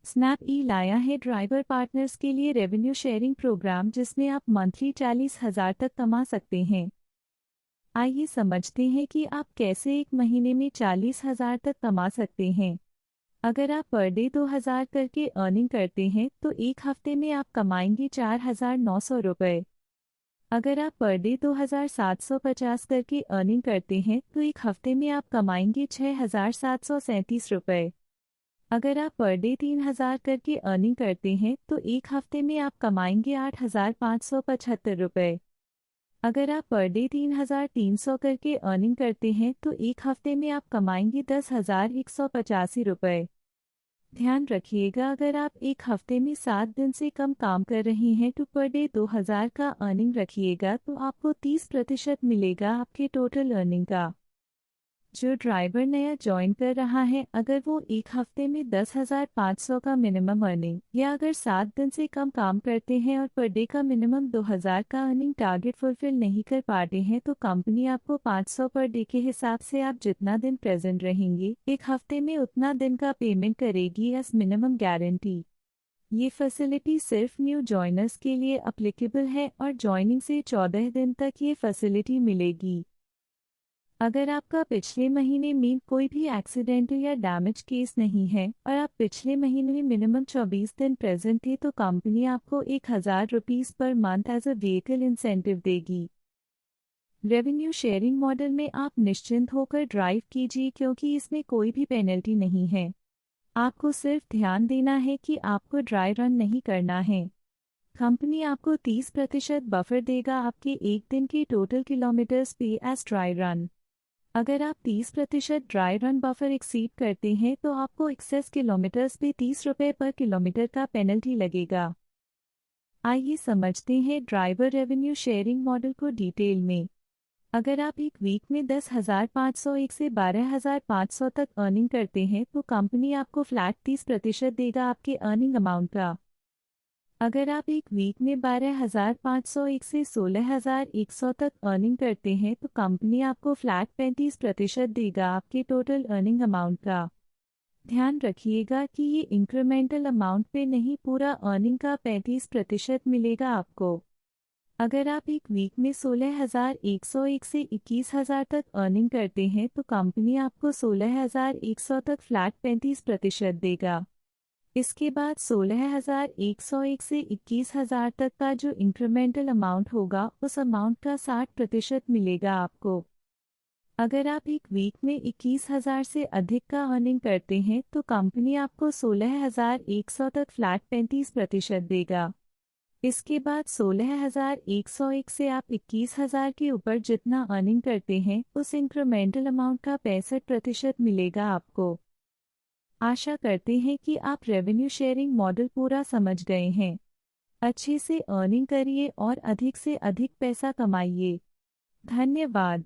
Snap ई लाया है driver partners के लिए रेवेन्यू शेयरिंग प्रोग्राम जिसमें आप मंथली 40,000 तक कमा सकते हैं। आइए समझते हैं कि आप कैसे एक महीने में 40,000 तक कमा सकते हैं। अगर आप पर डे 2,000 करके अर्निंग करते हैं तो एक हफ्ते में आप कमाएंगे 4,900 रुपये। अगर आप पर डे 2,750 करके अर्निंग करते हैं तो एक हफ्ते में आप कमाएंगे 6,737 रुपये। अगर आप पर डे 3,000 करके अर्निंग करते हैं तो एक हफ्ते में आप कमाएंगे 8,575 रुपये। अगर आप पर डे 3,300 करके अर्निंग करते हैं तो एक हफ्ते में आप कमाएंगे 10,185 रुपये। ध्यान रखिएगा, अगर आप एक हफ्ते में 7 दिन से कम काम कर रहे हैं तो पर डे 2,000 का अर्निंग रखिएगा तो आपको 30% मिलेगा आपके टोटल अर्निंग का। जो ड्राइवर नया ज्वाइन कर रहा है, अगर वो एक हफ्ते में 10,500 का मिनिमम अर्निंग या अगर 7 दिन से कम काम करते हैं और पर डे का मिनिमम 2,000 का अर्निंग टारगेट फुलफिल नहीं कर पाते हैं तो कंपनी आपको 500 पर डे के हिसाब से आप जितना दिन प्रेजेंट रहेंगे एक हफ्ते में उतना दिन का पेमेंट करेगी एज मिनिमम गारंटी। ये फैसिलिटी सिर्फ न्यू जॉइनर्स के लिए अप्लीकेबल है और ज्वाइनिंग से 14 दिन तक ये फैसिलिटी मिलेगी। अगर आपका पिछले महीने में कोई भी एक्सीडेंटल या डैमेज केस नहीं है और आप पिछले महीने में मिनिमम 24 दिन प्रेजेंट थे तो कंपनी आपको 1,000 rupees per month as a vehicle incentive देगी। रेवेन्यू शेयरिंग मॉडल में आप निश्चिंत होकर ड्राइव कीजिए क्योंकि इसमें कोई भी पेनल्टी नहीं है। आपको सिर्फ ध्यान देना है कि आपको ड्राई रन नहीं करना है। कंपनी आपको 30% बफर देगा आपके एक दिन के टोटल किलोमीटर्स पे एज ड्राई रन। अगर आप 30% ड्राई रन बफर एक्सीड करते हैं तो आपको एक्सेस किलोमीटर्स पे 30 रुपये पर किलोमीटर का पेनल्टी लगेगा। आइए समझते हैं ड्राइवर रेवेन्यू शेयरिंग मॉडल को डिटेल में। अगर आप एक वीक में 10,501 से 12,500 तक अर्निंग करते हैं तो कंपनी आपको फ्लैट 30% देगा आपके अर्निंग अमाउंट का। अगर आप एक वीक में 12,501 से 16,100 तक अर्निंग करते हैं तो कंपनी आपको फ्लैट 35% देगा आपके टोटल अर्निंग अमाउंट का। ध्यान रखिएगा कि ये इंक्रीमेंटल अमाउंट पे नहीं, पूरा अर्निंग का 35% मिलेगा आपको। अगर आप एक वीक में 16,101 से 21,000 तक अर्निंग करते हैं तो कंपनी आपको 16,100 तक फ्लैट 35% देगा। इसके बाद 16,101 से 21,000 तक का जो इंक्रीमेंटल अमाउंट होगा उस अमाउंट का 60% मिलेगा आपको। अगर आप एक वीक में 21,000 से अधिक का अर्निंग करते हैं तो कंपनी आपको 16,100 तक फ्लैट 35% देगा। इसके बाद 16,101 से आप 21,000 के ऊपर जितना अर्निंग करते हैं उस इंक्रीमेंटल अमाउंट का 65% मिलेगा आपको। आशा करते हैं कि आप रेवेन्यू शेयरिंग मॉडल पूरा समझ गए हैं। अच्छे से अर्निंग करिए और अधिक से अधिक पैसा कमाइए। धन्यवाद।